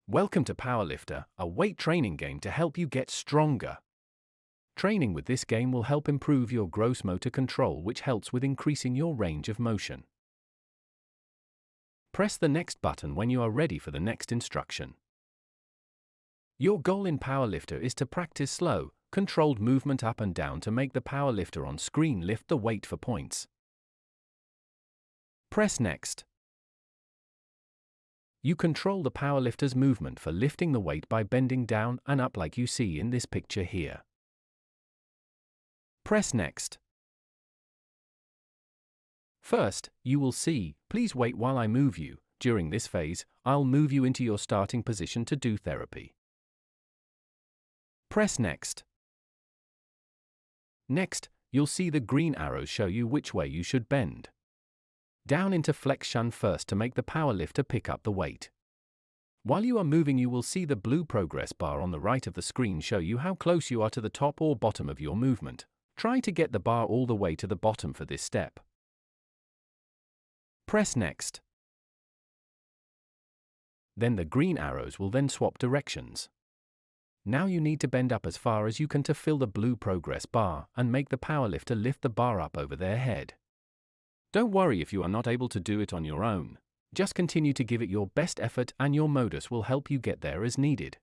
Welcome to Powerlifter, a weight training game to help you get stronger. Training with this game will help improve your gross motor control, which helps with increasing your range of motion. Press the next button when you are ready for the next instruction. Your goal in Powerlifter is to practice slow, controlled movement up and down to make the powerlifter on screen lift the weight for points. Press Next. You control the powerlifter's movement for lifting the weight by bending down and up like you see in this picture here. Press Next. First, you will see, please wait while I move you. During this phase, I'll move you into your starting position to do therapy. Press Next. Next, you'll see the green arrows show you which way you should bend. Down into flexion first to make the powerlifter pick up the weight. While you are moving, you will see the blue progress bar on the right of the screen show you how close you are to the top or bottom of your movement. Try to get the bar all the way to the bottom for this step. Press Next. Then the green arrows will then swap directions. Now you need to bend up as far as you can to fill the blue progress bar and make the powerlifter lift the bar up over their head. Don't worry if you are not able to do it on your own. Just continue to give it your best effort and your Motus will help you get there as needed.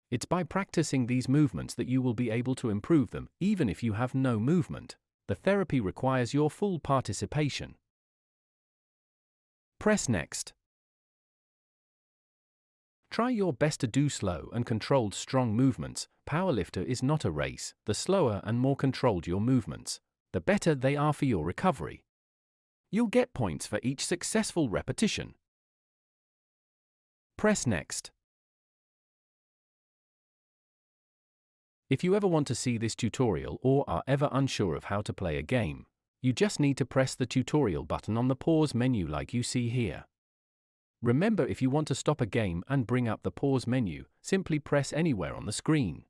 It's by practicing these movements that you will be able to improve them, even if you have no movement. The therapy requires your full participation. Press Next. Try your best to do slow and controlled strong movements. Powerlifter is not a race. The slower and more controlled your movements, the better they are for your recovery. You'll get points for each successful repetition. Press Next. If you ever want to see this tutorial or are ever unsure of how to play a game, you just need to press the tutorial button on the pause menu like you see here. Remember, if you want to stop a game and bring up the pause menu, simply press anywhere on the screen.